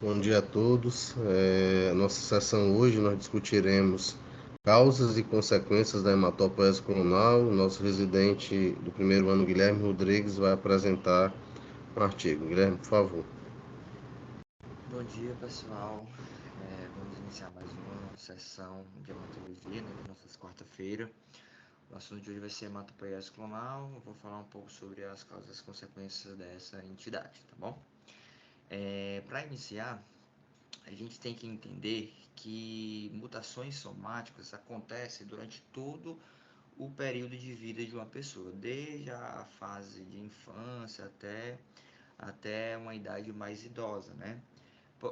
Bom dia a todos. Nossa sessão hoje nós discutiremos causas e consequências da hematopoiese colonal. Nosso residente do primeiro ano, Guilherme Rodrigues, vai apresentar um artigo. Guilherme, por favor. Bom dia, pessoal. Vamos iniciar mais uma sessão de hematologia, né, de nossa quarta-feira. O assunto de hoje vai ser hematopoiese clonal. Eu vou falar um pouco sobre as causas e consequências dessa entidade, tá bom? Para iniciar, a gente tem que entender que mutações somáticas acontecem durante todo o período de vida de uma pessoa, desde a fase de infância até uma idade mais idosa, né?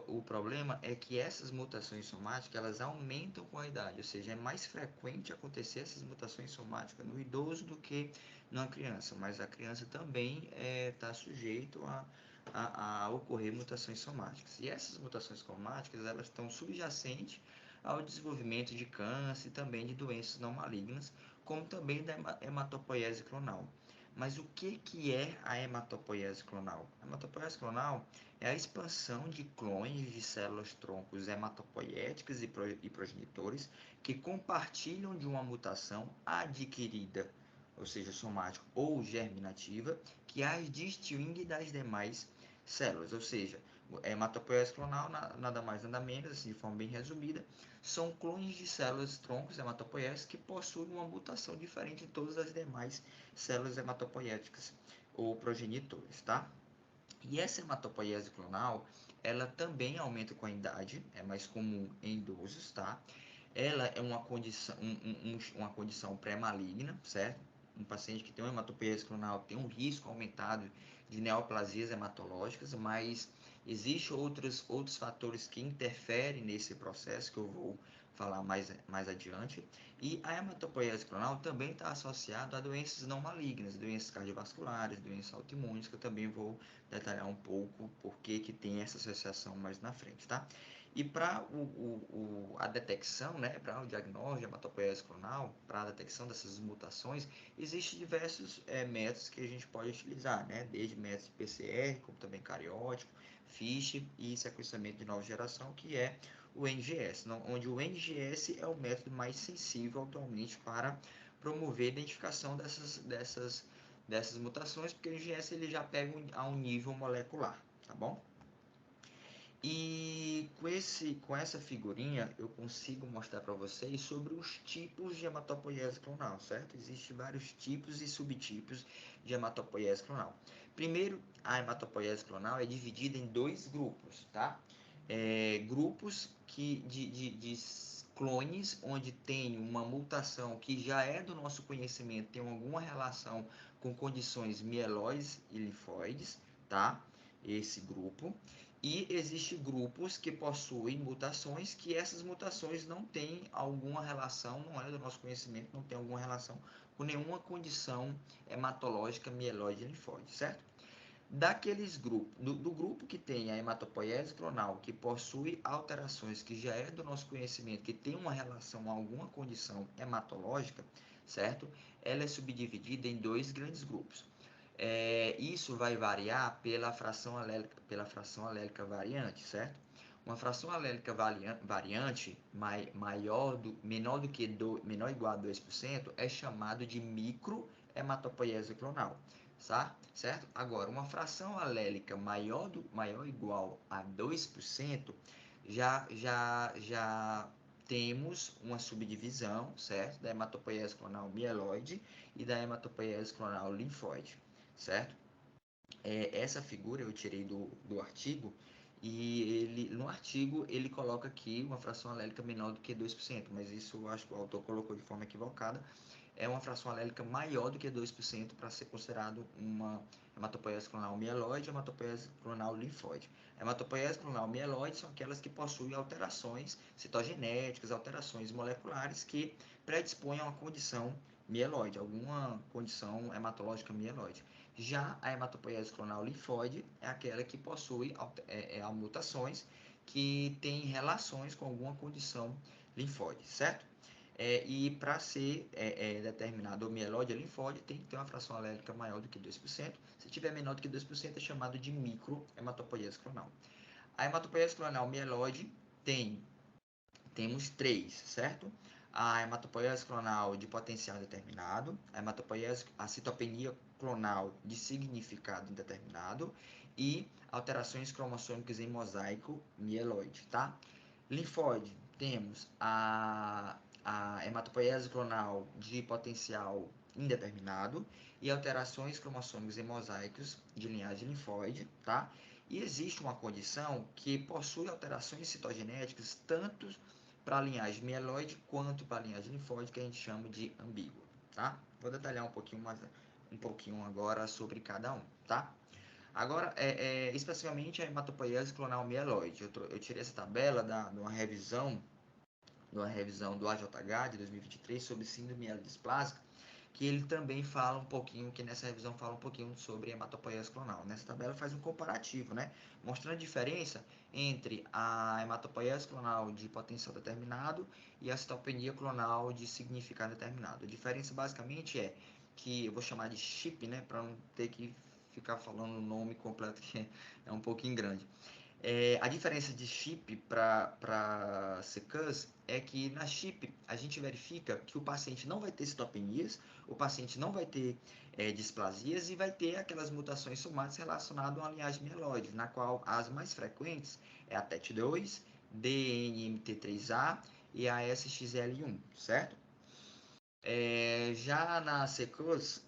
O problema é que essas mutações somáticas elas aumentam com a idade, ou seja, é mais frequente acontecer essas mutações somáticas no idoso do que na criança, mas a criança também está sujeito a ocorrer mutações somáticas. E essas mutações somáticas elas estão subjacentes ao desenvolvimento de câncer e também de doenças não malignas, como também da hematopoiese clonal. Mas o que é a hematopoiese clonal? A hematopoiese clonal é a expansão de clones de células troncos hematopoiéticas e progenitores que compartilham de uma mutação adquirida, ou seja, somática ou germinativa, que as distingue das demais células, ou seja, hematopoiese clonal nada mais nada menos, assim, de forma bem resumida, são clones de células troncos hematopoiéticas que possuem uma mutação diferente de todas as demais células hematopoiéticas ou progenitores, tá? E essa hematopoiese clonal, ela também aumenta com a idade, é mais comum em idosos, tá? Ela é uma condição pré-maligna, certo? Um paciente que tem uma hematopoiese clonal tem um risco aumentado de neoplasias hematológicas, mas existem outros fatores que interferem nesse processo que eu vou falar mais adiante. E a hematopoiese clonal também está associada a doenças não malignas, doenças cardiovasculares, doenças autoimunes, que eu também vou detalhar um pouco por que tem essa associação mais na frente, tá? E para a detecção, né, para o diagnóstico de hematopoiese clonal, para a detecção dessas mutações, existem diversos métodos que a gente pode utilizar, né, desde métodos de PCR, como também cariótipo, FISH e sequenciamento de nova geração, que é o NGS, onde o NGS é o método mais sensível atualmente para promover a identificação dessas mutações, porque o NGS ele já pega a um nível molecular, tá bom? E com essa figurinha eu consigo mostrar para vocês sobre os tipos de hematopoiese clonal, certo? Existem vários tipos e subtipos de hematopoiese clonal. Primeiro, a hematopoiese clonal é dividida em dois grupos, tá? Grupos de clones onde tem uma mutação que já é do nosso conhecimento, tem alguma relação com condições mieloides e linfóides, tá? Esse grupo. E existem grupos que possuem mutações que essas mutações não têm alguma relação, não é do nosso conhecimento, não tem alguma relação com nenhuma condição hematológica mieloide e linfóide, certo? Daqueles grupos, do grupo que tem a hematopoiese clonal, que possui alterações que já é do nosso conhecimento, que tem uma relação a alguma condição hematológica, certo? Ela é subdividida em dois grandes grupos. Isso vai variar pela fração alélica variante, certo? Uma fração alélica variante menor ou igual a 2% é chamado de microhematopoiese clonal, certo? Agora, uma fração alélica maior ou igual a 2% já temos uma subdivisão, certo? Da hematopoiese clonal mieloide e da hematopoiese clonal linfóide, certo? Essa figura eu tirei do artigo e no artigo ele coloca aqui uma fração alélica menor do que 2%, mas isso eu acho que o autor colocou de forma equivocada. É uma fração alélica maior do que 2% para ser considerado uma hematopoiese clonal mieloide e hematopoiese clonal linfóide. A hematopoiese clonal mieloide são aquelas que possuem alterações citogenéticas, alterações moleculares que predispõem a uma condição mieloide, alguma condição hematológica mieloide. Já a hematopoiese clonal linfóide é aquela que possui mutações que têm relações com alguma condição linfóide, certo? E para ser determinado o mieloide ou linfóide, tem que ter uma fração alérgica maior do que 2%. Se tiver menor do que 2%, é chamado de microhematopoiese clonal. A hematopoiese clonal mieloide temos 3, certo? A hematopoiese clonal de potencial determinado, a citopenia clonal de significado indeterminado e alterações cromossômicas em mosaico mieloide, tá? Linfóide, temos a hematopoiese clonal de potencial indeterminado e alterações cromossômicas em mosaicos de linhagem linfóide, tá? E existe uma condição que possui alterações citogenéticas tanto para a linhagem mieloide quanto para a linhagem linfóide, que a gente chama de ambígua, tá? Vou detalhar um pouquinho agora sobre cada um, tá? Agora, especificamente a hematopoiese clonal mieloide. Eu tirei essa tabela de uma revisão do AJH de 2023 sobre síndrome mielodisplásica, que ele também fala um pouquinho, que nessa revisão fala um pouquinho sobre hematopoiese clonal. Nessa tabela faz um comparativo, né? Mostrando a diferença entre a hematopoiese clonal de potencial determinado e a citopenia clonal de significado determinado. A diferença basicamente é que, eu vou chamar de chip, né? Para não ter que ficar falando o nome completo, que é um pouquinho grande. A diferença de chip para CCUS é que na chip a gente verifica que o paciente não vai ter citopenias, o paciente não vai ter displasias e vai ter aquelas mutações somáticas relacionadas a uma linhagem mieloide, na qual as mais frequentes é a TET2, DNMT3A e a SXL1, certo? Já na CCUS,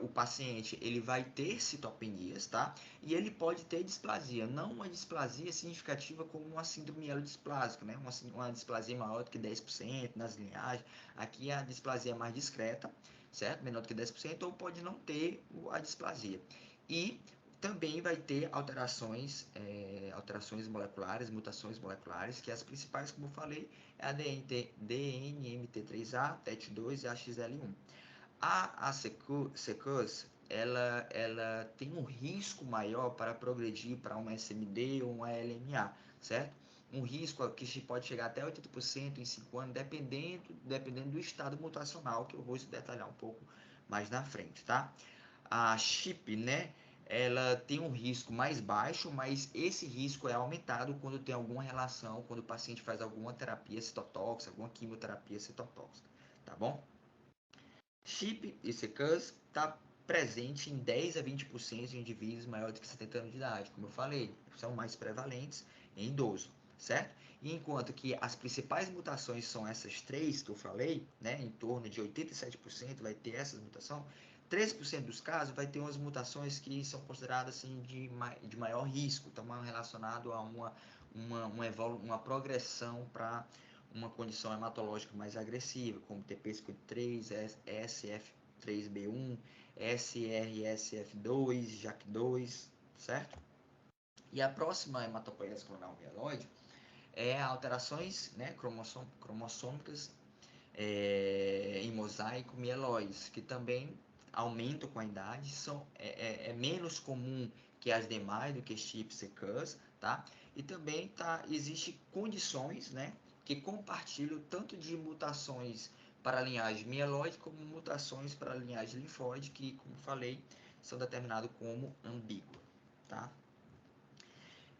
o paciente ele vai ter citopenias, tá? E ele pode ter displasia, não uma displasia significativa como uma síndrome mielodisplásica, né? Uma displasia maior do que 10% nas linhagens. Aqui a displasia é mais discreta, certo? Menor do que 10%, ou pode não ter a displasia. E também vai ter alterações moleculares, mutações moleculares, que as principais, como eu falei, é a DNMT3A, TET2 e a XL1. A CCUS, ela tem um risco maior para progredir para uma SMD ou uma LMA, certo? Um risco que pode chegar até 80% em 5 anos, dependendo do estado mutacional, que eu vou detalhar um pouco mais na frente, tá? A CHIP, né? Ela tem um risco mais baixo, mas esse risco é aumentado quando tem alguma relação, quando o paciente faz alguma terapia citotóxica, alguma quimioterapia citotóxica, tá bom? CHIP e CCUS está presente em 10 a 20% de indivíduos maiores de 70 anos de idade, como eu falei, são mais prevalentes em idoso, certo? E enquanto que as principais mutações são essas 3 que eu falei, né, em torno de 87% vai ter essa mutação, 13% dos casos vai ter umas mutações que são consideradas assim, de maior risco, estão relacionado a uma progressão para uma condição hematológica mais agressiva, como TP53, SF3B1, SRSF2, JAK2, certo? E a próxima hematopoiese clonal mieloide é alterações, né, cromossômicas em mosaico mieloides, que também aumentam com a idade, é menos comum que as demais, do que CHIP, CCUS, tá? E também existe condições, né, que compartilham tanto de mutações para a linhagem mieloide, como mutações para a linhagem linfóide, que, como falei, são determinadas como ambígua, tá?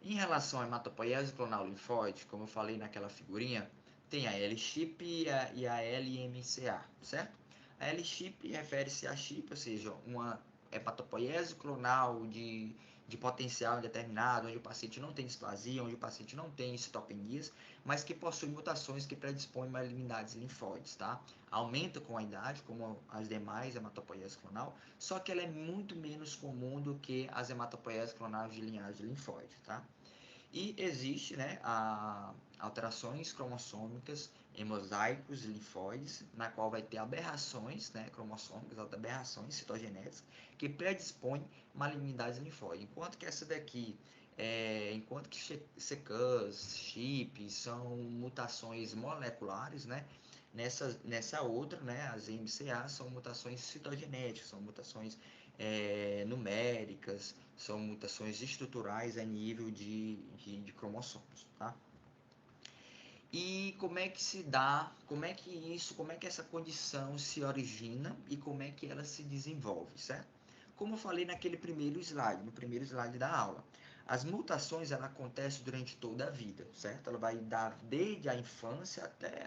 Em relação à hematopoiese clonal linfóide, como eu falei naquela figurinha, tem a L-chip e a LMCA, certo? A L-chip refere-se a chip, ou seja, uma hematopoiese clonal de potencial indeterminado, onde o paciente não tem displasia, onde o paciente não tem citopenias, mas que possui mutações que predispõem malignidades linfóides, tá? Aumenta com a idade, como as demais hematopoieses clonal, só que ela é muito menos comum do que as hematopoieses clonais de linhagem linfóide, tá? E existe, né, alterações cromossômicas em mosaicos linfóides, na qual vai ter aberrações, né, cromossômicas, aberrações citogenéticas, que predispõem malignidades linfóides. Enquanto que CCUS, CHIP, são mutações moleculares, né, nessa outra, né, as MCA são mutações citogenéticas, são mutações numéricas, são mutações estruturais a nível de cromossomos, tá? E como é que se dá, como é que essa condição se origina e como é que ela se desenvolve, certo? Como eu falei no primeiro slide da aula, As mutações, ela acontece durante toda a vida, certo? Ela vai dar desde a infância até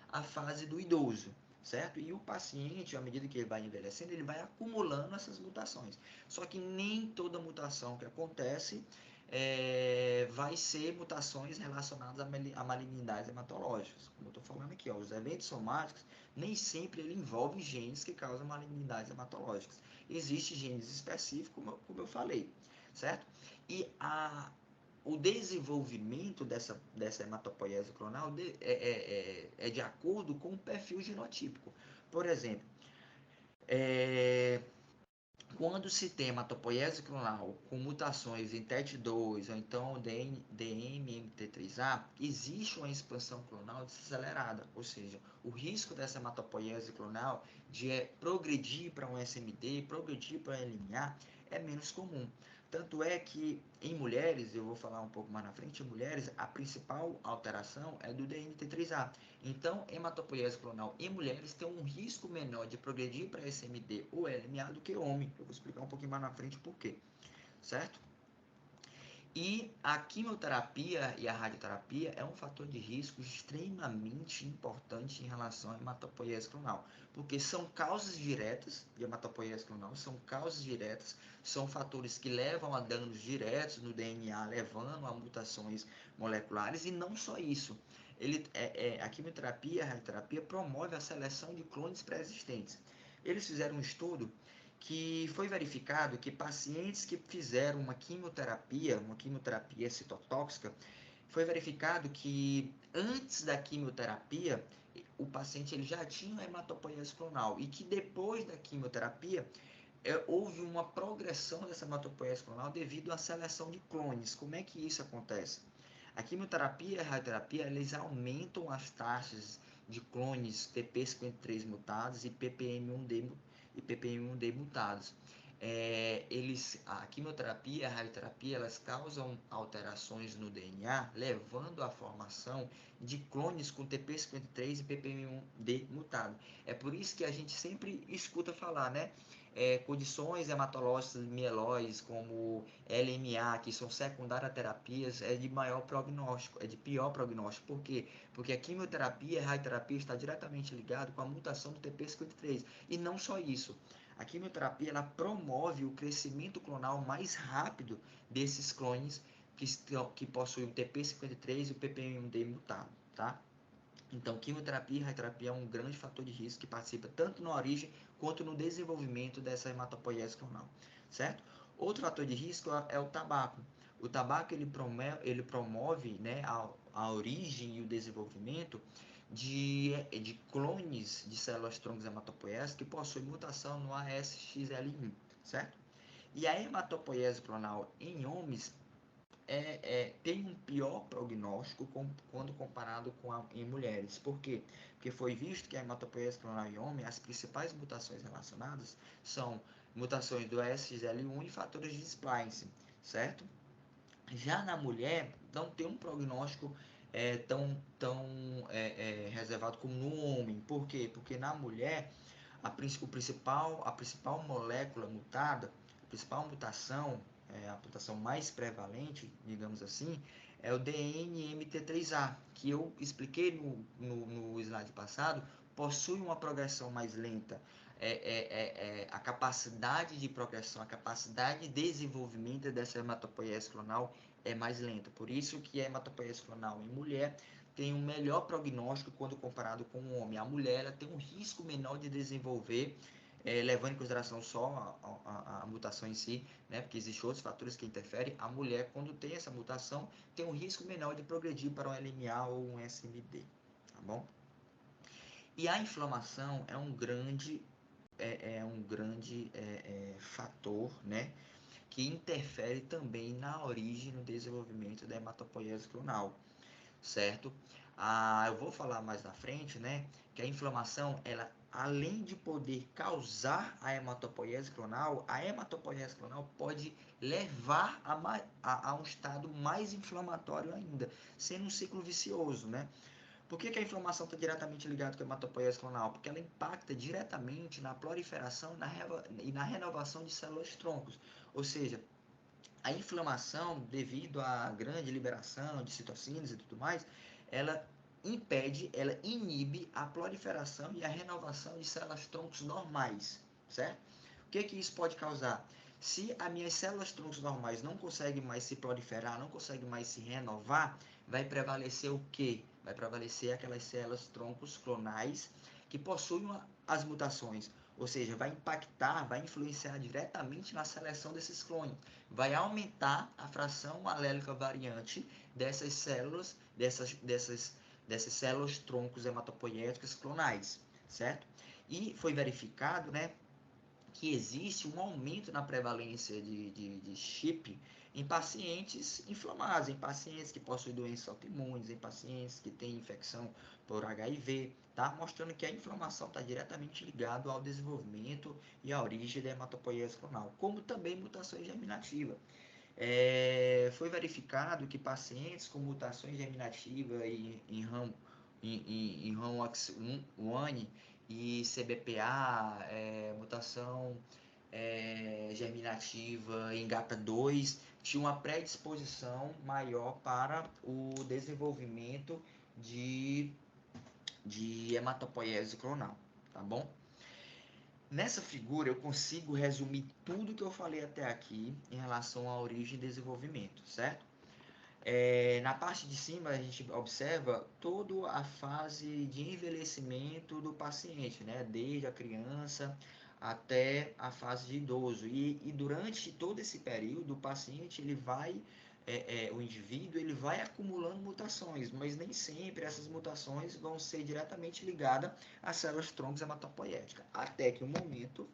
a fase do idoso, certo? E o paciente, à medida que ele vai envelhecendo, ele vai acumulando essas mutações. Só que nem toda mutação que acontece vai ser mutações relacionadas a malignidades hematológicas. Como eu estou falando aqui, ó, os eventos somáticos nem sempre ele envolve genes que causam malignidades hematológicas. Existem genes específicos, como eu falei, certo? E o desenvolvimento dessa hematopoiese clonal é de acordo com o perfil genotípico. Por exemplo, quando se tem hematopoiese clonal com mutações em TET2 ou então DMMT3A, existe uma expansão clonal desacelerada, ou seja, o risco dessa hematopoiese clonal de progredir para um SMD, progredir para um LMA, é menos comum. Tanto é que em mulheres, eu vou falar um pouco mais na frente, em mulheres, a principal alteração é do DMT3A. Então, hematopoiese clonal em mulheres tem um risco menor de progredir para SMD ou LMA do que homem. Eu vou explicar um pouquinho mais na frente por quê, certo? E a quimioterapia e a radioterapia é um fator de risco extremamente importante em relação à hematopoiese clonal, porque são causas diretas de hematopoiese clonal, são fatores que levam a danos diretos no DNA, levando a mutações moleculares, e não só isso. A quimioterapia e a radioterapia promove a seleção de clones pré-existentes. Eles fizeram um estudo que foi verificado que pacientes que fizeram uma quimioterapia citotóxica, foi verificado que antes da quimioterapia, o paciente ele já tinha uma hematopoiese clonal e que depois da quimioterapia, houve uma progressão dessa hematopoiese clonal devido à seleção de clones. Como é que isso acontece? A quimioterapia e a radioterapia, eles aumentam as taxas de clones TP53 mutados e PPM1D mutados. A quimioterapia e a radioterapia, elas causam alterações no DNA, levando à formação de clones com TP53 e PPM1D mutado. É por isso que a gente sempre escuta falar, né? Condições hematológicas mieloides, como LMA, que são secundárias a terapias, é de maior prognóstico, é de pior prognóstico. Por quê? Porque a quimioterapia e a radioterapia está diretamente ligado com a mutação do TP53. E não só isso. A quimioterapia ela promove o crescimento clonal mais rápido desses clones que possuem o TP53 e o PPM1D mutado, tá? Então, quimioterapia e radioterapia é um grande fator de risco que participa tanto na origem quanto no desenvolvimento dessa hematopoiese clonal, certo? Outro fator de risco é o tabaco. O tabaco ele promove, né, a origem e o desenvolvimento de clones de células-troncos hematopoiese que possuem mutação no ASXL1, certo? E a hematopoiese clonal em homens tem um pior prognóstico quando comparado em mulheres. Por quê? Porque foi visto que a hematopoiese clonal em homem, as principais mutações relacionadas são mutações do ASXL1 e fatores de splicing, certo? Já na mulher, não tem um prognóstico tão reservado como no homem. Por quê? Porque na mulher, a principal molécula mutada, a principal mutação, a mutação mais prevalente, digamos assim, é o DNMT3A, que eu expliquei no slide passado, possui uma progressão mais lenta. A capacidade de progressão, a capacidade de desenvolvimento dessa hematopoiese clonal é mais lenta. Por isso que a hematopoiese clonal em mulher tem um melhor prognóstico quando comparado com o homem. A mulher ela tem um risco menor de desenvolver, levando em consideração só a mutação em si, né? Porque existem outros fatores que interferem. A mulher, quando tem essa mutação, tem um risco menor de progredir para um LMA ou um SMD, tá bom? E a inflamação é um grande fator, né, que interfere também na origem e no desenvolvimento da hematopoiese clonal, certo? Eu vou falar mais na frente, né, que a inflamação, ela, além de poder causar a hematopoiese clonal pode levar a um estado mais inflamatório ainda, sendo um ciclo vicioso, né? Por que a inflamação está diretamente ligada com a hematopoiese clonal? Porque ela impacta diretamente na proliferação e na renovação de células troncos. Ou seja, A inflamação, devido à grande liberação de citocinas e tudo mais, ela impede, ela inibe a proliferação e a renovação de células-troncos normais, certo? O que isso pode causar? Se as minhas células-troncos normais não conseguem mais se proliferar, não conseguem mais se renovar, vai prevalecer o quê? Vai prevalecer aquelas células-troncos clonais que possuem as mutações, ou seja, vai impactar, vai influenciar diretamente na seleção desses clones, vai aumentar a fração alélica variante dessas células, dessas células troncos hematopoiéticas clonais, certo? E foi verificado, né, que existe um aumento na prevalência de chip em pacientes inflamados, em pacientes que possuem doenças autoimunes, em pacientes que têm infecção por HIV, tá? Mostrando que a inflamação está diretamente ligada ao desenvolvimento e à origem da hematopoiese clonal, como também mutações germinativas. Foi verificado que pacientes com mutações germinativas em RAM, em RAMOX1 e CBPA, mutação germinativa em GATA2, tinha uma predisposição maior para o desenvolvimento de hematopoiese clonal, tá bom? Nessa figura eu consigo resumir tudo que eu falei até aqui em relação à origem e desenvolvimento, certo? Na parte de cima a gente observa toda a fase de envelhecimento do paciente, né? Desde a criança até a fase de idoso. E durante todo esse período o paciente ele vai, o indivíduo ele vai acumulando mutações, mas nem sempre essas mutações vão ser diretamente ligadas às células troncos hematopoiéticas, até que um momento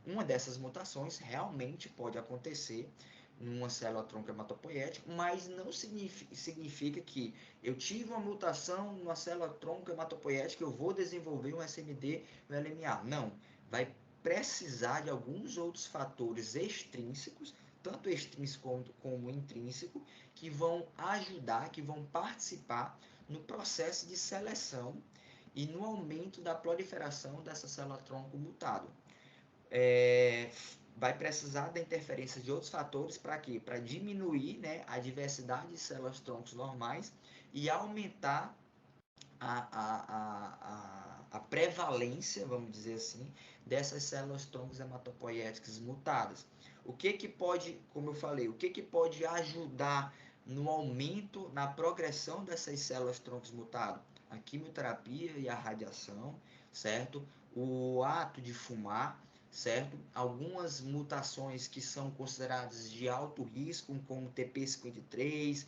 uma dessas mutações realmente pode acontecer numa célula tronco hematopoiética, mas não significa que eu tive uma mutação numa célula tronco hematopoiética, eu vou desenvolver um SMD no LMA. Não, vai precisar de alguns outros fatores extrínsecos, tanto extrínseco como intrínseco, que vão ajudar, que vão participar no processo de seleção e no aumento da proliferação dessa célula tronco mutado. Vai precisar da interferência de outros fatores para quê? Para diminuir, né, a diversidade de células troncos normais e aumentar a prevalência, vamos dizer assim, dessas células troncos hematopoiéticas mutadas. O que pode, como eu falei, o que pode ajudar no aumento, na progressão dessas células troncos mutadas? A quimioterapia e a radiação, certo? O ato de fumar, certo? Algumas mutações que são consideradas de alto risco, como TP53,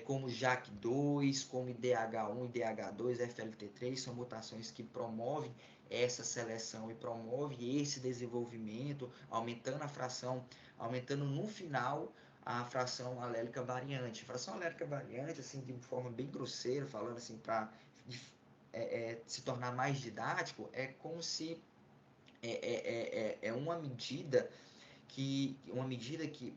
como JAK2, como IDH1, IDH2, FLT3, são mutações que promovem essa seleção e promovem esse desenvolvimento, aumentando a fração, aumentando no final a fração alélica variante. A fração alélica variante, assim, de forma bem grosseira, falando assim, para se tornar mais didático, é como se uma medida que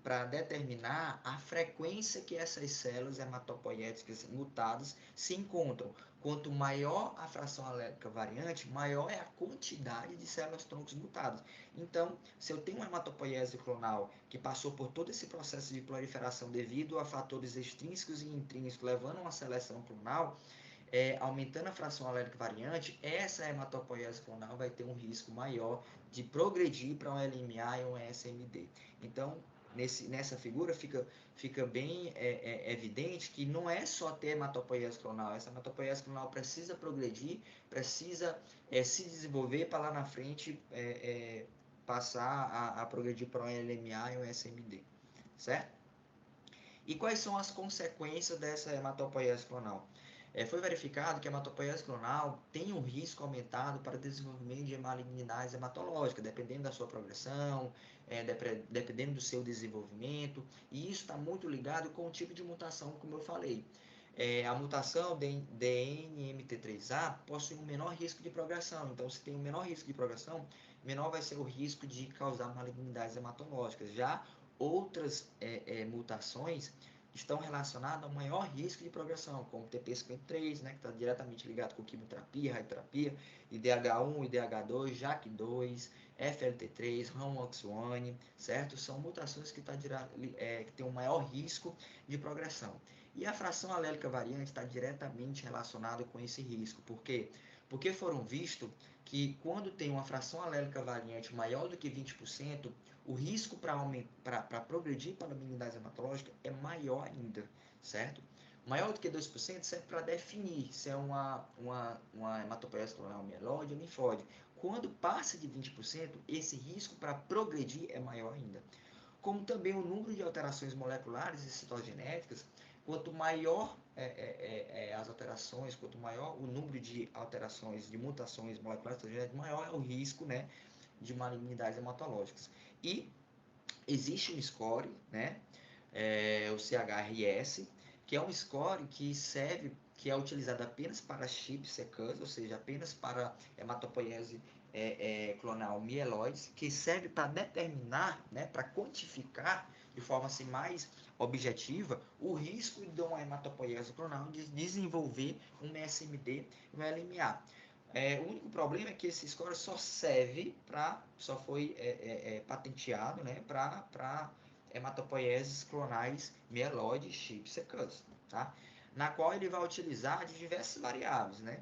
para determinar a frequência que essas células hematopoiéticas mutadas se encontram. Quanto maior a fração alélica variante, maior é a quantidade de células troncos mutadas. Então, se eu tenho uma hematopoiese clonal que passou por todo esse processo de proliferação devido a fatores extrínsecos e intrínsecos levando a uma seleção clonal, aumentando a fração alérgica variante, essa hematopoiese clonal vai ter um risco maior de progredir para um LMA e um SMD. Então, nessa figura fica bem evidente que não é só ter hematopoiese clonal, essa hematopoiese clonal precisa progredir, precisa se desenvolver para lá na frente passar a progredir para um LMA e um SMD, certo? E quais são as consequências dessa hematopoiese clonal? Foi verificado que a hematopoiese clonal tem um risco aumentado para o desenvolvimento de malignidades hematológicas, dependendo da sua progressão, dependendo do seu desenvolvimento, e isso está muito ligado com o tipo de mutação, como eu falei. A mutação DNMT3A possui um menor risco de progressão, então se tem um menor risco de progressão, menor vai ser o risco de causar malignidades hematológicas. Já outras mutações estão relacionados ao maior risco de progressão, como TP53, né, que está diretamente ligado com quimioterapia, radioterapia, IDH1, IDH2, JAK2, FLT3, RAMOX1, certo? São mutações que têm um maior risco de progressão. E a fração alélica variante está diretamente relacionada com esse risco. Por quê? Porque foram visto que quando tem uma fração alélica variante maior do que 20%, o risco para progredir para a malignidade hematológica é maior ainda, certo? Maior do que 2% serve para definir se é uma hematopoiese clonal mieloide ou linfóide. Quando passa de 20%, esse risco para progredir é maior ainda. Como também o número de alterações moleculares e citogenéticas, quanto maior as alterações, quanto maior o número de alterações, de mutações moleculares e citogenéticas, maior é o risco, né, de malignidades hematológicas. E existe um score, né, o CHRS, que é um score que serve, que é utilizado apenas para chip secans, ou seja, apenas para hematopoiese clonal mieloides, que serve para determinar, né, para quantificar de forma assim, mais objetiva o risco de uma hematopoiese clonal de desenvolver um MSMD e um LMA. O único problema é que esse score só serve para, só foi patenteado, né, para hematopoieses clonais mieloide chip secans, tá? Na qual ele vai utilizar de diversas variáveis, né?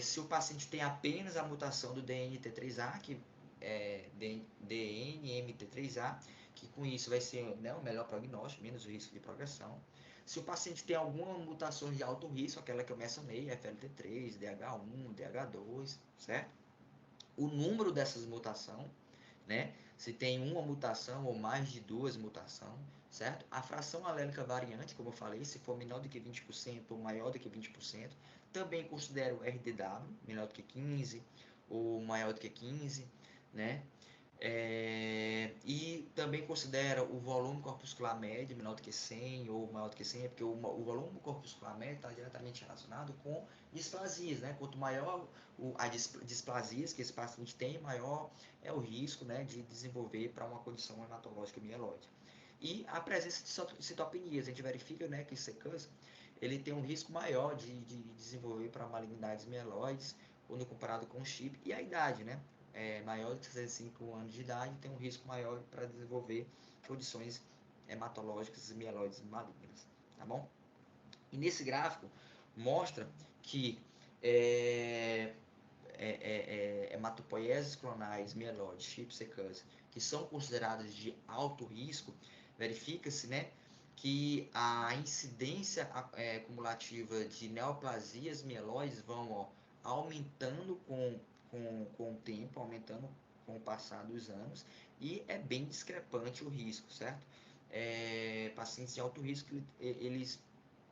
Se o paciente tem apenas a mutação do DNMT3A, que DNMT3A, que com isso vai ser, né, o melhor prognóstico, menos o risco de progressão. Se o paciente tem alguma mutação de alto risco, aquela que eu mencionei, FLT3, DH1, DH2, certo? O número dessas mutações, né? Se tem uma mutação ou mais de duas mutações, certo? A fração alélica variante, como eu falei, se for menor do que 20% ou maior do que 20%, também considero o RDW, menor do que 15 ou maior do que 15, né? E também considera o volume corpuscular médio menor do que 100 ou maior do que 100, porque o volume corpuscular médio está diretamente relacionado com displasias, né? Quanto maior a displasias que esse paciente tem, maior é o risco, né, de desenvolver para uma condição hematológica mieloide. E a presença de citopenias, a gente verifica, né, que esse secans, ele tem um risco maior de desenvolver para malignidades mieloides quando comparado com o chip, e a idade, né? Maior de 65 anos de idade tem um risco maior para desenvolver condições hematológicas mieloides malignas, tá bom? E nesse gráfico mostra que hematopoieses clonais mieloides, chip secans, que são consideradas de alto risco, verifica-se, né, que a incidência cumulativa de neoplasias mieloides vão aumentando com o tempo, aumentando com o passar dos anos, e é bem discrepante o risco, certo? Pacientes de alto risco, eles,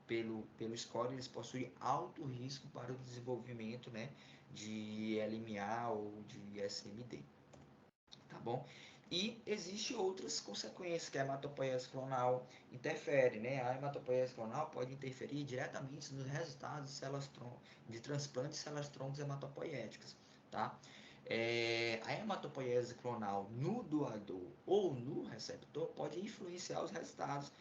pelo score, eles possuem alto risco para o desenvolvimento, né, de LMA ou de SMD, tá bom? E existe outras consequências que a hematopoiese clonal interfere, né? A hematopoiese clonal pode interferir diretamente nos resultados de células de transplante de células-troncos hematopoiéticas, tá? A hematopoiese clonal no doador ou no receptor pode influenciar os resultados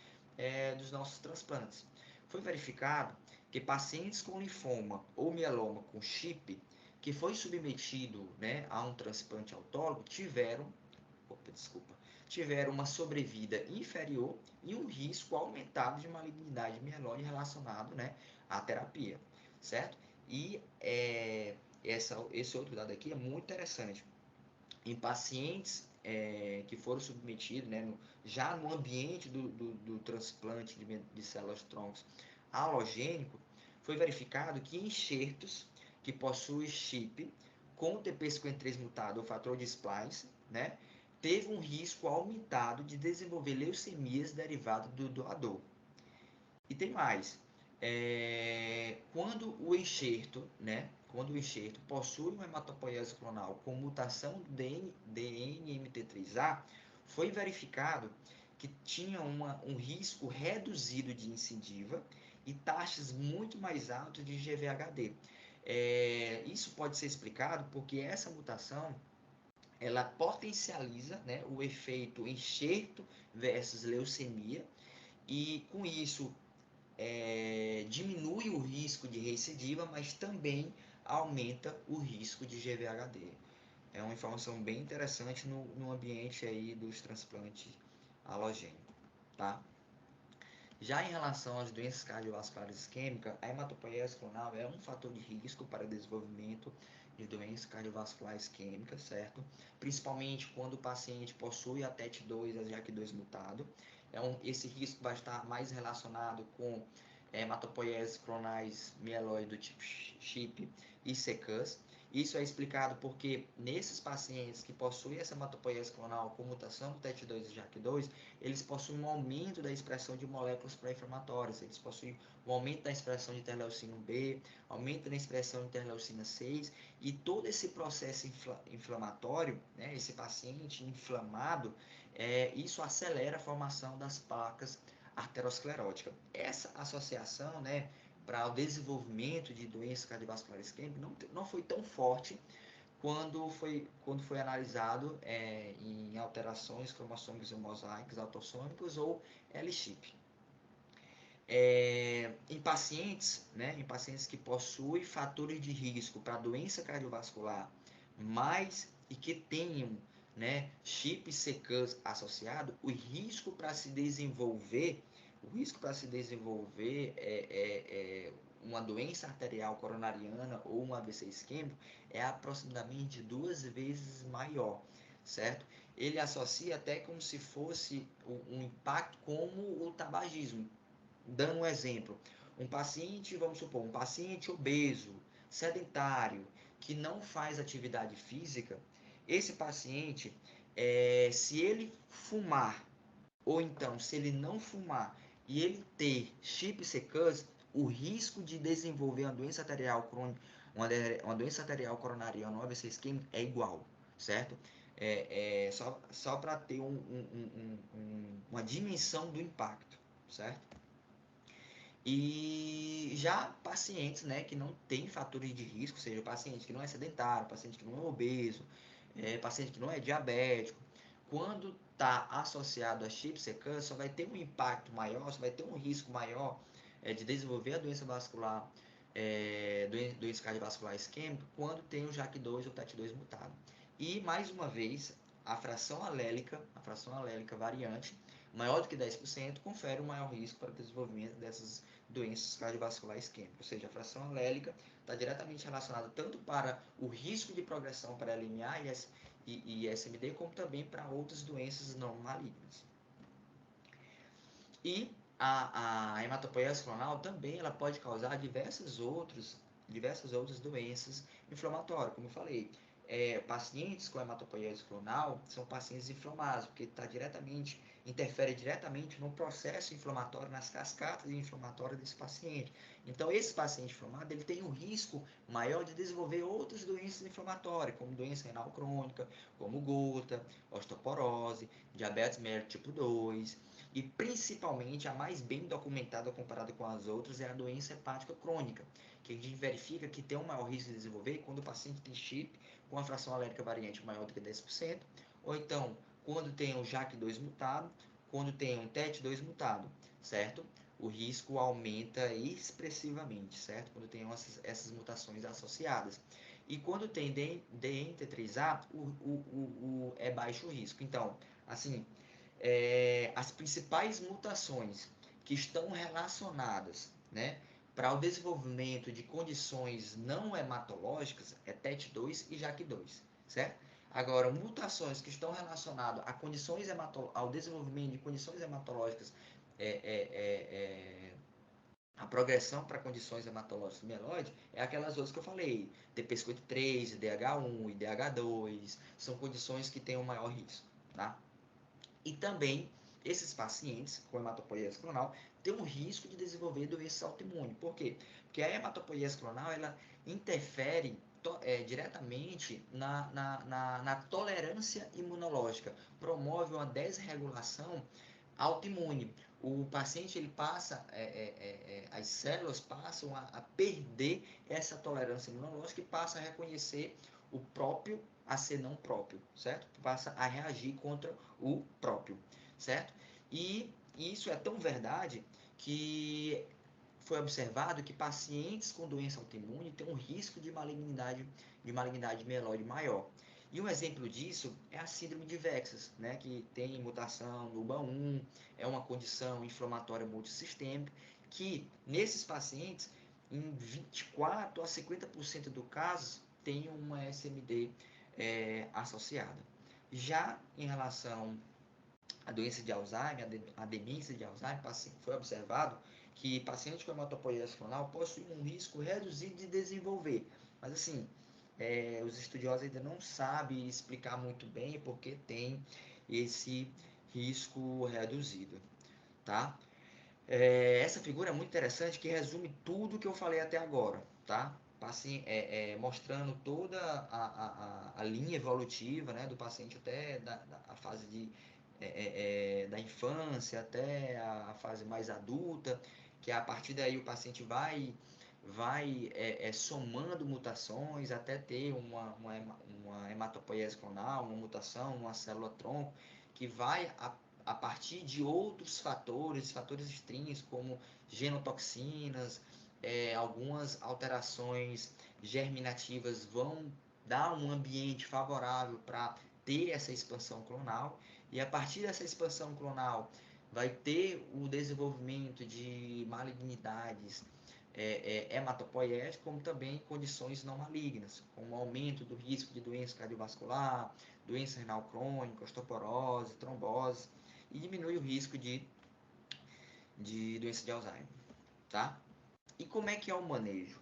dos nossos transplantes. Foi verificado que pacientes com linfoma ou mieloma com chip que foi submetido, né, a um transplante autólogo tiveram uma sobrevida inferior e um risco aumentado de malignidade mieloide relacionado, né, à terapia, certo? E esse outro dado aqui é muito interessante. Em pacientes que foram submetidos, né, já no ambiente do transplante de células-troncos halogênico, foi verificado que enxertos que possuem chip com o TP53 mutado ou fator de splice, né, teve um risco aumentado de desenvolver leucemias derivadas do doador. E tem mais. Quando o enxerto possui uma hematopoiese clonal com mutação do DNMT3A, foi verificado que tinha um risco reduzido de incidiva e taxas muito mais altas de GVHD. Isso pode ser explicado porque essa mutação ela potencializa, né, o efeito enxerto versus leucemia, e com isso diminui o risco de recidiva, mas também aumenta o risco de GVHD. É uma informação bem interessante no ambiente aí dos transplantes halogênicos, tá? Já em relação às doenças cardiovasculares isquêmicas, a hematopoiese clonal é um fator de risco para o desenvolvimento de doenças cardiovasculares isquêmicas, certo? Principalmente quando o paciente possui a TET2, a JAK2 mutado. Esse risco vai estar mais relacionado com hematopoieses clonais mieloide do tipo CHIP e SECAS. Isso é explicado porque nesses pacientes que possuem essa hematopoiese clonal com mutação do TET2 e JAK2, eles possuem um aumento da expressão de moléculas pró-inflamatórias, eles possuem um aumento da expressão de interleucina B, aumento da expressão de interleucina 6, e todo esse processo inflamatório, né, esse paciente inflamado, isso acelera a formação das placas arterioscleróticas. Essa associação, né, para o desenvolvimento de doenças cardiovasculares isquêmicas não foi tão forte quando foi analisado em alterações cromossômicas mosaicas autossômicas ou L-chip. Em pacientes que possuem fatores de risco para doença cardiovascular e que tenham, né, chip SECAS associado, o risco para se desenvolver uma doença arterial coronariana ou um AVC isquêmico é aproximadamente 2 vezes maior, certo? Ele associa até como se fosse um impacto como o tabagismo. Dando um exemplo, vamos supor, um paciente obeso, sedentário, que não faz atividade física, esse paciente, se ele fumar, ou então se ele não fumar e ele ter chip SECAS, o risco de desenvolver uma doença arterial crônica, uma doença arterial coronariana, um AVC isquêmico, é igual, certo? Só para ter uma dimensão do impacto, certo? E já pacientes, né, que não têm fatores de risco, ou seja, o paciente que não é sedentário, paciente que não é obeso, paciente que não é diabético, quando está associado a chip SECAS, só vai ter um impacto maior, só vai ter um risco maior de desenvolver a doença vascular, doença cardiovascular isquêmica, quando tem o JAK2 ou TET2 mutado. E, mais uma vez, a fração alélica variante, maior do que 10%, confere um maior risco para o desenvolvimento dessas doenças cardiovasculares isquêmicas. Ou seja, a fração alélica está diretamente relacionada tanto para o risco de progressão para LMA e SMD, como também para outras doenças não malignas. E a hematopoiese clonal também ela pode causar diversas outras doenças inflamatórias, como eu falei. Pacientes com hematopoiese clonal são pacientes inflamados, porque interfere diretamente no processo inflamatório, nas cascatas inflamatórias desse paciente. Então, esse paciente inflamado ele tem um risco maior de desenvolver outras doenças inflamatórias, como doença renal crônica, como gota, osteoporose, diabetes mellitus tipo 2, e principalmente a mais bem documentada comparada com as outras é a doença hepática crônica, que a gente verifica que tem um maior risco de desenvolver quando o paciente tem chip com a fração alérgica variante maior do que 10%, ou então quando tem o JAK2 mutado, quando tem um TET2 mutado, certo? O risco aumenta expressivamente, certo? Quando tem essas mutações associadas. E quando tem DNT3A, é baixo o risco. Então, assim, as principais mutações que estão relacionadas, né, para o desenvolvimento de condições não hematológicas é TET2 e JAK2, certo? Agora, mutações que estão relacionadas a ao desenvolvimento de condições hematológicas, a progressão para condições hematológicas mieloide é aquelas outras que eu falei, TP53, IDH1, IDH2, são condições que têm um maior risco, tá? E também, esses pacientes com hematopoiese clonal têm um risco de desenvolver doença autoimune. Por quê? Porque a hematopoiese clonal, ela interfere diretamente na tolerância imunológica, promove uma desregulação autoimune. O paciente, ele passa, as células passam a perder essa tolerância imunológica e passa a reconhecer o próprio a ser não próprio, certo? Passa a reagir contra o próprio, certo? E E isso é tão verdade que foi observado que pacientes com doença autoimune têm um risco de malignidade mieloide maior. E um exemplo disso é a síndrome de VEXAS, né, que tem mutação no UBA1, é uma condição inflamatória multissistêmica, que nesses pacientes, em 24 a 50% dos casos, tem uma SMD associada. Já em relação à doença de Alzheimer, a demência de Alzheimer, foi observado que pacientes com hematopoiese clonal possuem um risco reduzido de desenvolver. Mas assim, os estudiosos ainda não sabem explicar muito bem porque tem esse risco reduzido, tá? Essa figura é muito interessante que resume tudo que eu falei até agora, tá? Mostrando toda a linha evolutiva, né, do paciente até a fase da infância até a fase mais adulta, que a partir daí o paciente vai somando mutações até ter uma hematopoiese clonal, uma mutação, uma célula-tronco, que vai a partir de outros fatores extrínsecos, como genotoxinas, algumas alterações germinativas vão dar um ambiente favorável para ter essa expansão clonal, e a partir dessa expansão clonal vai ter o desenvolvimento de malignidades hematopoiéticas, como também condições não malignas, como aumento do risco de doença cardiovascular, doença renal crônica, osteoporose, trombose, e diminui o risco de doença de Alzheimer, tá? E como é que é o manejo?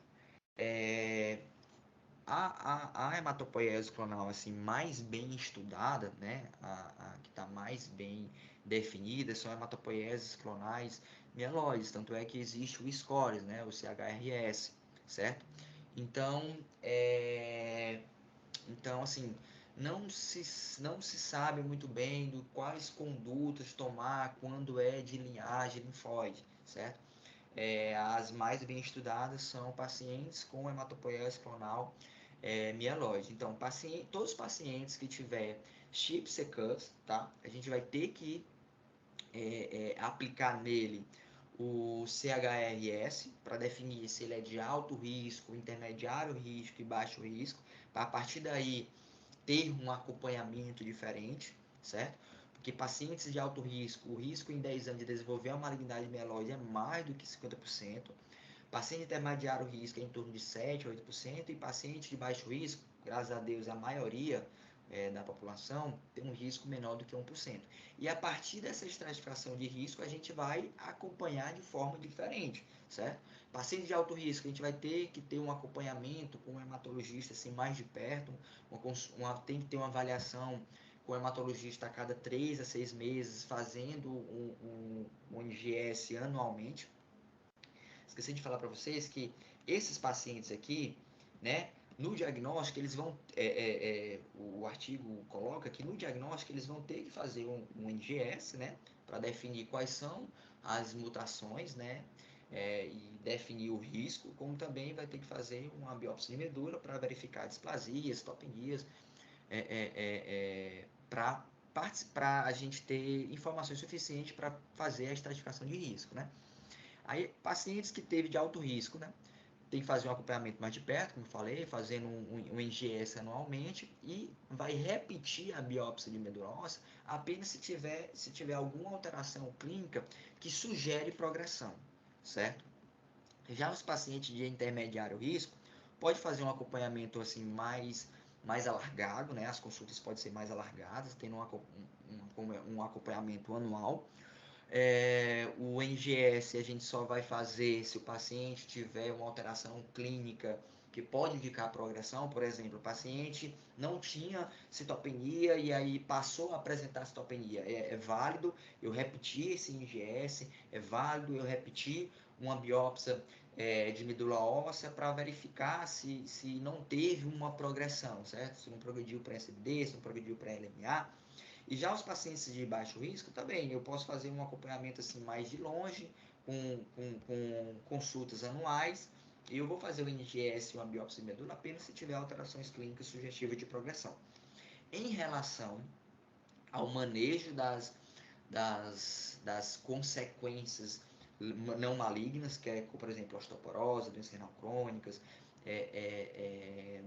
A hematopoiese clonal assim, mais bem estudada, né, a que está mais bem definida, são hematopoieses clonais mieloides, tanto é que existe o SCORES, né, o CHRS, certo? Então, assim, não se sabe muito bem do quais condutas tomar quando é de linhagem linfóide, certo? As mais bem estudadas são pacientes com hematopoiese clonal mieloide. Então, todos os pacientes que tiver CHIP-CECUS, tá? A gente vai ter que aplicar nele o CHRS para definir se ele é de alto risco, intermediário risco e baixo risco, para a partir daí ter um acompanhamento diferente, certo? Porque pacientes de alto risco, o risco em 10 anos de desenvolver uma malignidade mieloide é mais do que 50%. Paciente intermediário risco é em torno de 7 a 8%, e paciente de baixo risco, graças a Deus, a maioria da população tem um risco menor do que 1%. E a partir dessa estratificação de risco, a gente vai acompanhar de forma diferente, certo? Paciente de alto risco, a gente vai ter que ter um acompanhamento com um hematologista assim, mais de perto, tem que ter uma avaliação com o hematologista a cada 3 a 6 meses, fazendo um NGS anualmente. Esqueci de falar para vocês que esses pacientes aqui, né, no diagnóstico, eles vão, o artigo coloca que no diagnóstico eles vão ter que fazer um NGS, né, para definir quais são as mutações, né, e definir o risco, como também vai ter que fazer uma biópsia de medula para verificar displasias, citopenias, para a gente ter informações suficientes para fazer a estratificação de risco, né. Aí, pacientes que teve de alto risco, né? Tem que fazer um acompanhamento mais de perto, como eu falei, fazendo um NGS anualmente, e vai repetir a biópsia de medula óssea apenas se tiver alguma alteração clínica que sugere progressão, certo? Já os pacientes de intermediário risco, pode fazer um acompanhamento assim mais alargado, né? As consultas podem ser mais alargadas, tendo um acompanhamento anual. O NGS a gente só vai fazer se o paciente tiver uma alteração clínica que pode indicar progressão. Por exemplo, o paciente não tinha citopenia e aí passou a apresentar citopenia. É válido eu repetir esse NGS, é válido eu repetir uma biópsia de medula óssea para verificar se não teve uma progressão, certo? Se não progrediu para SBD, se não progrediu para LMA. E já os pacientes de baixo risco, também, eu posso fazer um acompanhamento assim mais de longe, com consultas anuais, e eu vou fazer o NGS e uma biópsia de medula apenas se tiver alterações clínicas sugestivas de progressão. Em relação ao manejo das consequências não malignas, que é, por exemplo, osteoporose, doenças renal crônicas,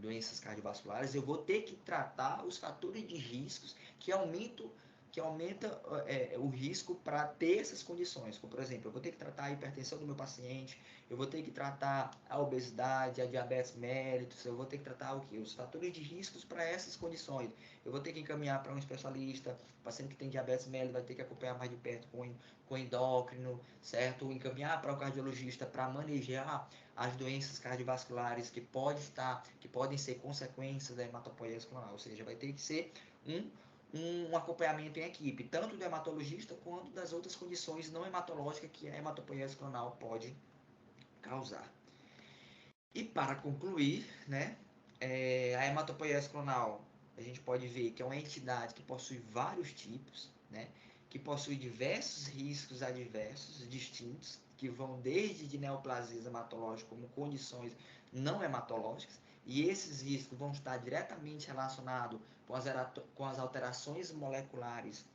doenças cardiovasculares. Eu vou ter que tratar os fatores de riscos que aumenta o risco para ter essas condições. Como, por exemplo, eu vou ter que tratar a hipertensão do meu paciente, eu vou ter que tratar a obesidade, a diabetes mellitus, eu vou ter que tratar o quê? Os fatores de riscos para essas condições. Eu vou ter que encaminhar para um especialista, o paciente que tem diabetes mellitus vai ter que acompanhar mais de perto com endócrino, certo? Encaminhar para o cardiologista para manejar as doenças cardiovasculares que podem ser consequências da hematopoiese clonal, ou seja, vai ter que ser um acompanhamento em equipe, tanto do hematologista quanto das outras condições não hematológicas que a hematopoiese clonal pode causar. E para concluir, né, a hematopoiese clonal, a gente pode ver que é uma entidade que possui vários tipos, né, que possui diversos riscos adversos distintos, que vão desde de neoplasias hematológicas como condições não hematológicas, e esses riscos vão estar diretamente relacionados com as alterações moleculares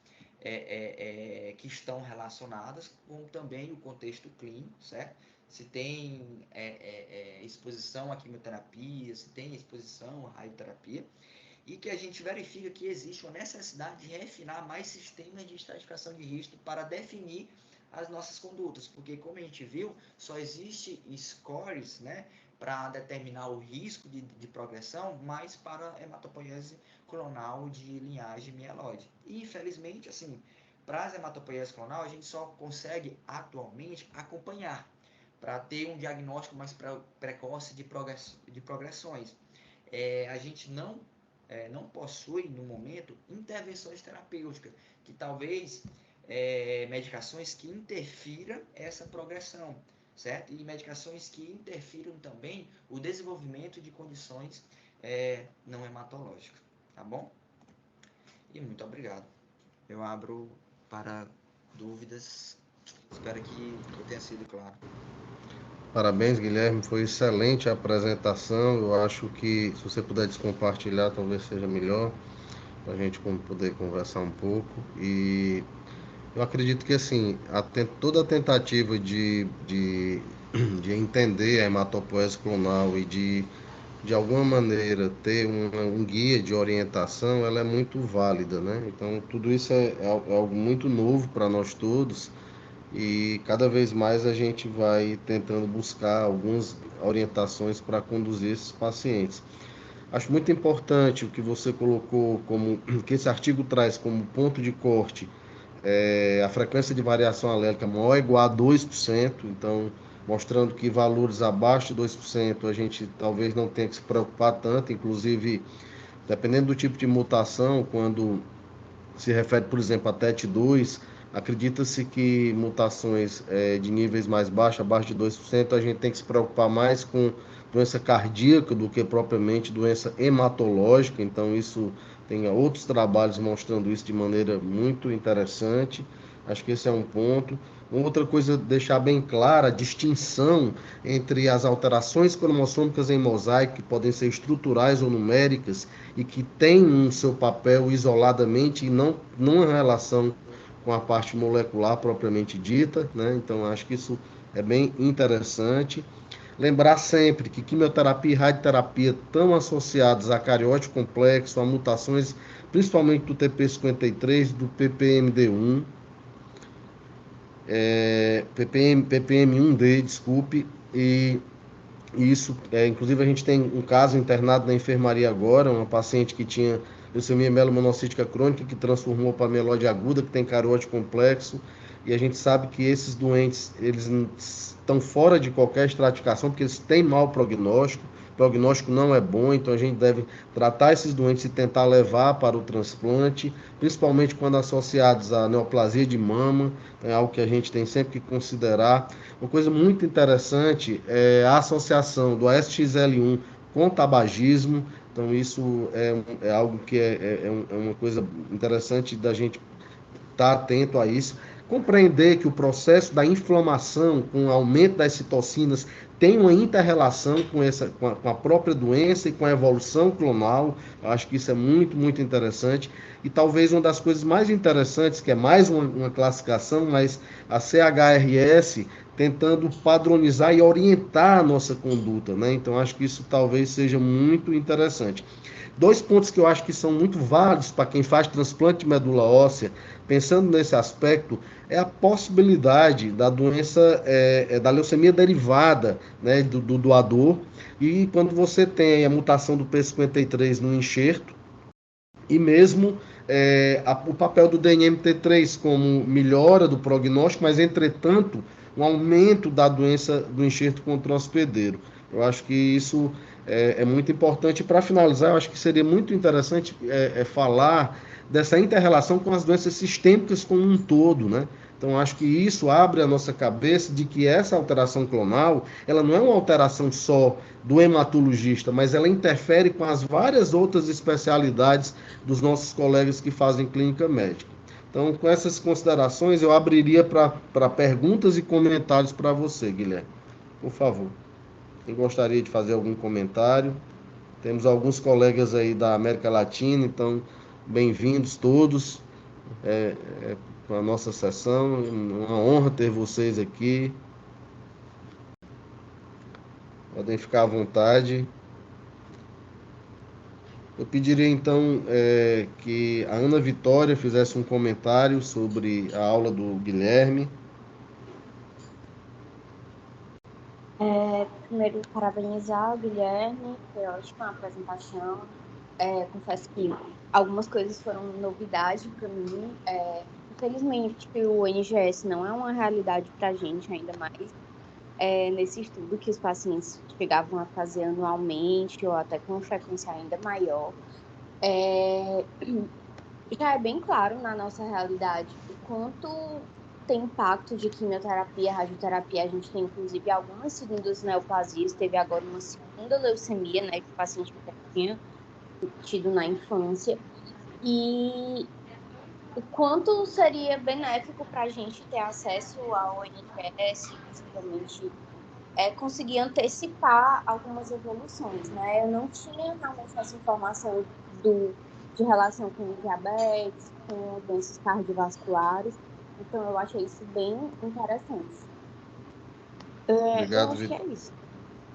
que estão relacionadas, com também o contexto clínico, certo? Se tem exposição à quimioterapia, se tem exposição à radioterapia, e que a gente verifica que existe uma necessidade de refinar mais sistemas de estratificação de risco para definir as nossas condutas, porque como a gente viu, só existe scores, né, para determinar o risco de progressão, mas para hematopoiese clonal de linhagem mieloide. E infelizmente, assim, para as hematopoiese clonal, a gente só consegue atualmente acompanhar, para ter um diagnóstico mais precoce de progressões. A gente não possui, no momento, intervenções terapêuticas, que talvez medicações que interfiram essa progressão, certo? E medicações que interfiram também o desenvolvimento de condições não hematológicas, tá bom? E muito obrigado. Eu abro para dúvidas. Espero que eu tenha sido claro. Parabéns, Guilherme, foi excelente a apresentação. Eu acho que se você puder descompartilhar, talvez seja melhor para a gente poder conversar um pouco. E eu acredito que assim, toda a tentativa de entender a hematopoiese clonal e de alguma maneira ter um guia de orientação, ela é muito válida, né? Então tudo isso é algo muito novo para nós todos. E cada vez mais a gente vai tentando buscar algumas orientações para conduzir esses pacientes. Acho muito importante o que você colocou, como que esse artigo traz como ponto de corte a frequência de variação alélica maior ou igual a 2%, então mostrando que valores abaixo de 2% a gente talvez não tenha que se preocupar tanto, inclusive dependendo do tipo de mutação, quando se refere, por exemplo, a TET2, acredita-se que mutações de níveis mais baixos, abaixo de 2%, a gente tem que se preocupar mais com doença cardíaca do que propriamente doença hematológica. Então, isso tem outros trabalhos mostrando isso de maneira muito interessante. Acho que esse é um ponto. Outra coisa, deixar bem clara a distinção entre as alterações cromossômicas em mosaico, que podem ser estruturais ou numéricas, e que têm um seu papel isoladamente e não em relação com a parte molecular propriamente dita, né? Então, acho que isso é bem interessante. Lembrar sempre que quimioterapia e radioterapia estão associadas a cariótipo complexo, a mutações, principalmente do TP53, do PPMD1, PPM1D, desculpe, e isso, inclusive a gente tem um caso internado na enfermaria agora, uma paciente que tinha leucemia melomonocítica crônica, que transformou para mieloide aguda, que tem cariótipo complexo, e a gente sabe que esses doentes, eles estão fora de qualquer estratificação, porque eles têm mau prognóstico, o prognóstico não é bom, então a gente deve tratar esses doentes e tentar levar para o transplante, principalmente quando associados à neoplasia de mama, é algo que a gente tem sempre que considerar. Uma coisa muito interessante é a associação do ASXL1 com tabagismo, então isso algo que é uma coisa interessante da gente estar atento a isso. compreender que o processo da inflamação com o aumento das citocinas tem uma inter-relação com a própria doença e com a evolução clonal. Eu acho que isso é muito, muito interessante. E talvez uma das coisas mais interessantes, que é mais uma classificação, mas a CHRS tentando padronizar e orientar a nossa conduta, né? Então, acho que isso talvez seja muito interessante. Dois pontos que eu acho que são muito válidos para quem faz transplante de medula óssea, pensando nesse aspecto, é a possibilidade da doença, da leucemia derivada, né, do doador, e quando você tem a mutação do P53 no enxerto, e mesmo o papel do DNMT3 como melhora do prognóstico, mas, entretanto, um aumento da doença do enxerto contra o hospedeiro. Eu acho que isso é muito importante. Para finalizar, eu acho que seria muito interessante falar dessa inter-relação com as doenças sistêmicas como um todo, né? Então, acho que isso abre a nossa cabeça de que essa alteração clonal, ela não é uma alteração só do hematologista, mas ela interfere com as várias outras especialidades dos nossos colegas que fazem clínica médica. Então, com essas considerações, eu abriria para perguntas e comentários para você, Guilherme. Por favor. Quem gostaria de fazer algum comentário? Temos alguns colegas aí da América Latina, então, bem-vindos todos para a nossa sessão. Uma honra ter vocês aqui. Podem ficar à vontade. Eu pediria então que a Ana Vitória fizesse um comentário sobre a aula do Guilherme. Primeiro, parabenizar o Guilherme, foi ótima a apresentação. Confesso que algumas coisas foram novidade para mim. Infelizmente, o NGS não é uma realidade para a gente ainda mais. Nesse estudo que os pacientes chegavam a fazer anualmente ou até com frequência ainda maior. Já é bem claro na nossa realidade o quanto tem impacto de quimioterapia, radioterapia. A gente tem, inclusive, algumas segundas neoplasias. Teve agora uma segunda leucemia, né, que o paciente já tinha tido na infância. E o quanto seria benéfico para a gente ter acesso ao NGS, principalmente, conseguir antecipar algumas evoluções, né? Eu não tinha realmente essa informação de relação com diabetes, com doenças cardiovasculares, então eu achei isso bem interessante. Eu Obrigado, acho que é isso.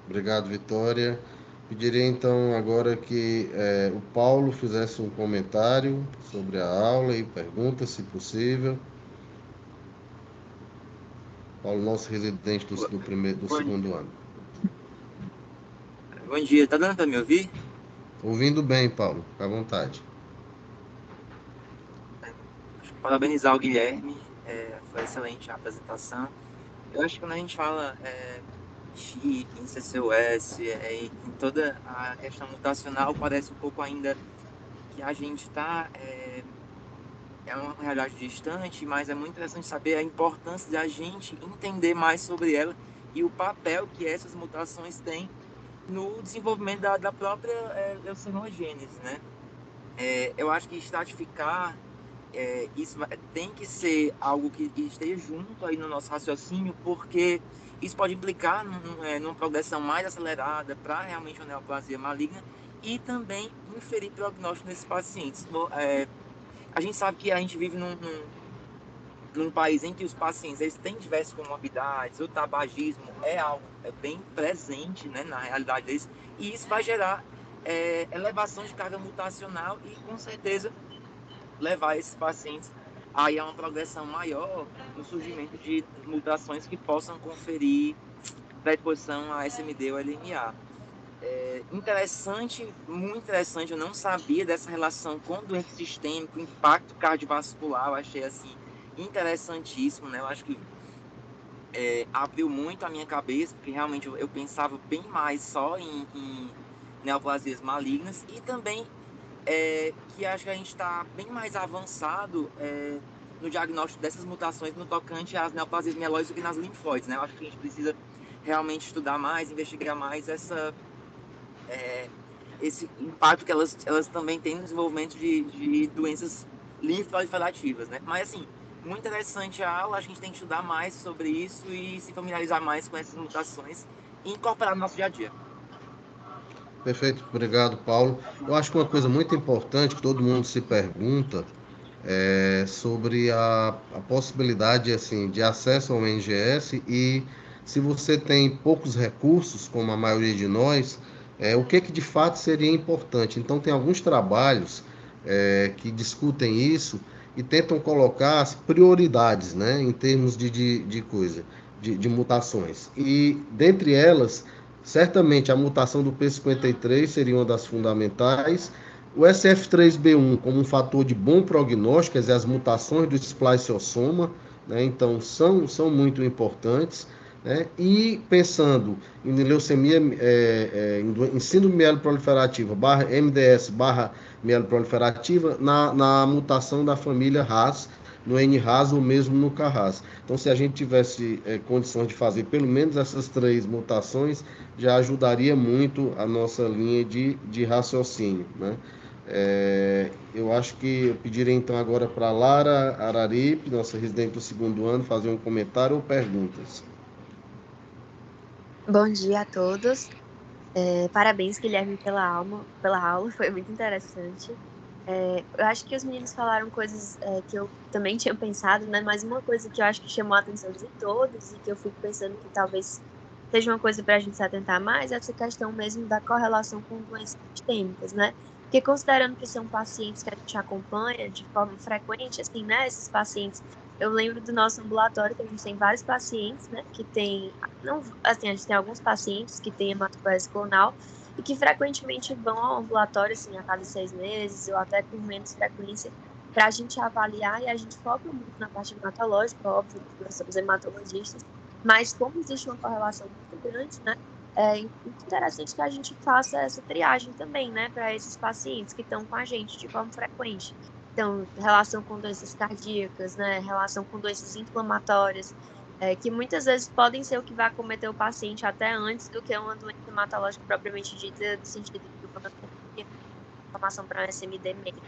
Obrigado, Vitória. Pediria então agora que o Paulo fizesse um comentário sobre a aula e perguntas, se possível. Paulo, nosso residente do segundo ano. Bom dia, tá dando para me ouvir? Ouvindo bem, Paulo, fica à vontade. Parabenizar o Guilherme, foi excelente a apresentação. Eu acho que quando a gente fala chip, em CCUS, em toda a questão mutacional, parece um pouco ainda que a gente está uma realidade distante, mas é muito interessante saber a importância de a gente entender mais sobre ela e o papel que essas mutações têm no desenvolvimento da própria leucemogênese, né? Eu acho que estratificar isso tem que ser algo que esteja junto aí no nosso raciocínio, porque isso pode implicar numa progressão mais acelerada para realmente uma neoplasia maligna e também inferir prognóstico nesses pacientes. A gente sabe que a gente vive num país em que os pacientes eles têm diversas comorbidades, o tabagismo é algo bem presente, né, na realidade deles, e isso vai gerar elevação de carga mutacional e, com certeza, levar esses pacientes aí a uma progressão maior no surgimento de mutações que possam conferir predisposição a SMD ou LMA. Interessante, muito interessante, eu não sabia dessa relação com doença sistêmica, impacto cardiovascular, eu achei assim interessantíssimo, né? Eu acho que abriu muito a minha cabeça, porque realmente eu pensava bem mais só em neoplasias malignas e também que acho que a gente está bem mais avançado no diagnóstico dessas mutações no tocante às neoplasias mieloides do que nas linfóides, né? Eu acho que a gente precisa realmente estudar mais, investigar mais esse impacto que elas também têm no desenvolvimento de doenças linfodeflativas, né? Mas assim, muito interessante a aula, a gente tem que estudar mais sobre isso e se familiarizar mais com essas mutações e incorporar no nosso dia a dia. Perfeito, obrigado, Paulo. Eu acho que uma coisa muito importante que todo mundo se pergunta é sobre a possibilidade assim de acesso ao NGS e se você tem poucos recursos, como a maioria de nós, o que de fato seria importante. Então, tem alguns trabalhos que discutem isso e tentam colocar as prioridades, né, em termos de coisa, de mutações. E, dentre elas, certamente a mutação do P53 seria uma das fundamentais, o SF3B1 como um fator de bom prognóstico, quer dizer, as mutações do spliceossoma, né, então são muito importantes, né, e pensando em leucemia, em síndrome mieloproliferativa, barra MDS, barra mieloproliferativa, na mutação da família RAS, no NRAS ou mesmo no KRAS. Então, se a gente tivesse condições de fazer pelo menos essas 3 mutações, já ajudaria muito a nossa linha de raciocínio, né? Eu acho que eu pediria então agora para Lara Araripe, nossa residente do 2º ano, fazer um comentário ou perguntas. Bom dia a todos. Parabéns, Guilherme, pela aula, foi muito interessante. Eu acho que os meninos falaram coisas que eu também tinha pensado, né? Mas uma coisa que eu acho que chamou a atenção de todos e que eu fico pensando que talvez seja uma coisa para a gente se atentar mais é essa questão mesmo da correlação com doenças sistêmicas, né? Porque considerando que são pacientes que a gente acompanha de forma frequente, assim, né? Esses pacientes, eu lembro do nosso ambulatório que a gente tem vários pacientes, né? Que tem, não, assim, a gente tem alguns pacientes que têm hematopoiesia clonal e que frequentemente vão ao ambulatório, assim, a cada 6 meses ou até com menos frequência, para a gente avaliar, e a gente foca muito na parte hematológica, óbvio, que nós somos hematologistas, mas como existe uma correlação muito grande, né, é muito interessante que a gente faça essa triagem também, né, para esses pacientes que estão com a gente de forma frequente. Então, relação com doenças cardíacas, né, relação com doenças inflamatórias, que muitas vezes podem ser o que vai acometer o paciente até antes do que uma doença hematológica propriamente dita, no sentido de uma inflamação para um SMD mesmo.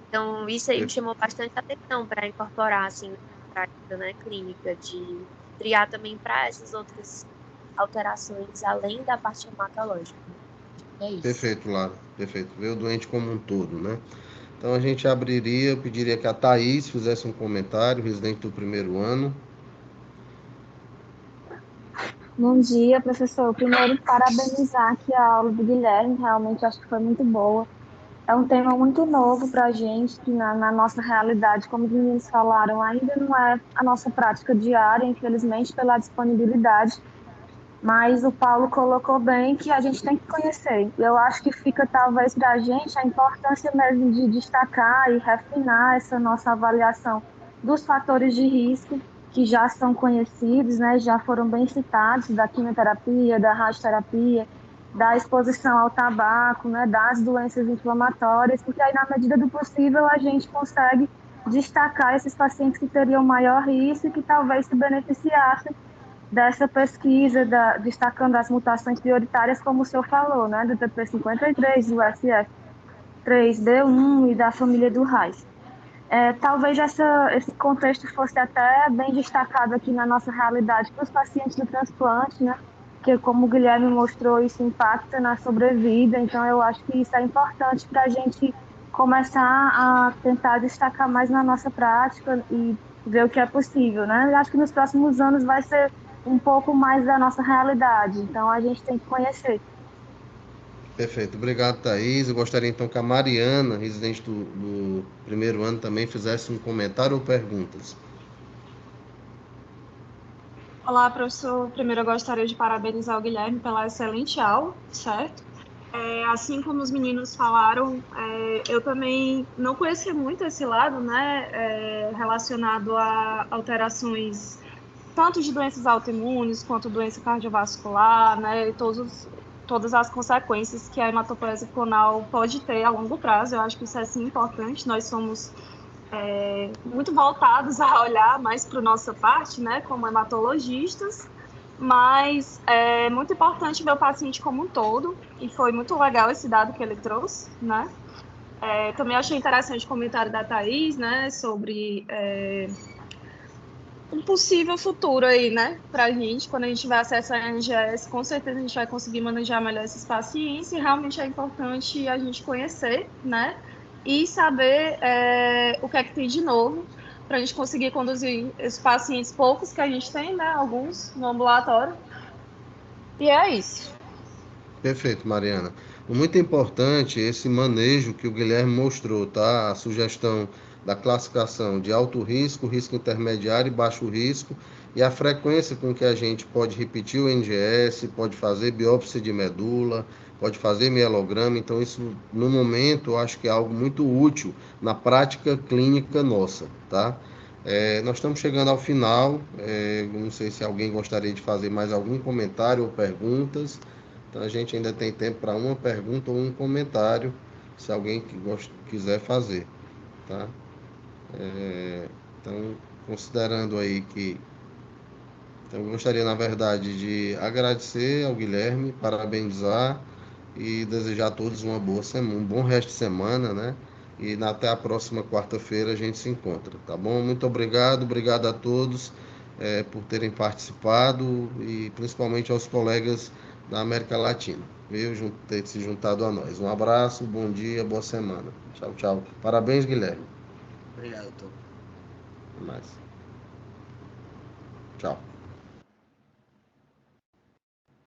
Então, isso aí me chamou bastante atenção para incorporar, assim, na prática, né, clínica, de triar também para essas outras alterações, além da parte hematológica. É isso. Perfeito, Lara, perfeito. Ver o doente como um todo, né? Então, a gente abriria, eu pediria que a Thaís fizesse um comentário, residente do 1º ano. Bom dia, professor. Primeiro, parabenizar aqui a aula do Guilherme, realmente acho que foi muito boa. É um tema muito novo para a gente, que na nossa realidade, como os meninos falaram, ainda não é a nossa prática diária, infelizmente, pela disponibilidade, mas o Paulo colocou bem que a gente tem que conhecer. Eu acho que fica, talvez, para a gente a importância mesmo de destacar e refinar essa nossa avaliação dos fatores de risco, que já são conhecidos, né, já foram bem citados, da quimioterapia, da radioterapia, da exposição ao tabaco, né, das doenças inflamatórias, porque aí, na medida do possível, a gente consegue destacar esses pacientes que teriam maior risco e que talvez se beneficiassem dessa pesquisa, destacando as mutações prioritárias, como o senhor falou, né, do TP53, do SF3B1 e da família do RAS. Talvez esse contexto fosse até bem destacado aqui na nossa realidade para os pacientes do transplante, né? Que, como o Guilherme mostrou, isso impacta na sobrevida. Então, eu acho que isso é importante para a gente começar a tentar destacar mais na nossa prática e ver o que é possível, né? Eu acho que nos próximos anos vai ser um pouco mais da nossa realidade. Então, a gente tem que conhecer. Perfeito, obrigado, Thaís. Eu gostaria então que a Mariana, residente do 1º ano, também fizesse um comentário ou perguntas. Olá, professor. Primeiro, eu gostaria de parabenizar o Guilherme pela excelente aula, certo? Assim como os meninos falaram, eu também não conhecia muito esse lado, né, relacionado a alterações tanto de doenças autoimunes quanto doença cardiovascular, né, e todas as consequências que a hematopoiesia clonal pode ter a longo prazo. Eu acho que isso é sim importante. Nós somos muito voltados a olhar mais para a nossa parte, né, como hematologistas, mas é muito importante ver o paciente como um todo, e foi muito legal esse dado que ele trouxe, né? Também achei interessante o comentário da Thaís, né, sobre um possível futuro aí, né, para a gente, quando a gente vai acessar a NGS, com certeza a gente vai conseguir manejar melhor esses pacientes, e realmente é importante a gente conhecer, né, e saber o que é que tem de novo, para a gente conseguir conduzir esses pacientes poucos que a gente tem, né, alguns no ambulatório, e é isso. Perfeito, Mariana. Muito importante esse manejo que o Guilherme mostrou, tá? A sugestão da classificação de alto risco, risco intermediário e baixo risco, e a frequência com que a gente pode repetir o NGS, pode fazer biópsia de medula, pode fazer mielograma. Então, isso, no momento, eu acho que é algo muito útil na prática clínica nossa, tá? Nós estamos chegando ao final. Não sei se alguém gostaria de fazer mais algum comentário ou perguntas. Então, a gente ainda tem tempo para uma pergunta ou um comentário, se alguém quiser fazer, tá? Então, considerando aí que... Então, eu gostaria, na verdade, de agradecer ao Guilherme, parabenizar e desejar a todos uma boa semana, um bom resto de semana, né? E até a próxima quarta-feira a gente se encontra, tá bom? Muito obrigado a todos por terem participado e principalmente aos colegas da América Latina, viu? Ter se juntado a nós. Um abraço, bom dia, boa semana. Tchau, tchau. Parabéns, Guilherme. Obrigado, doutor. Até mais. Tchau.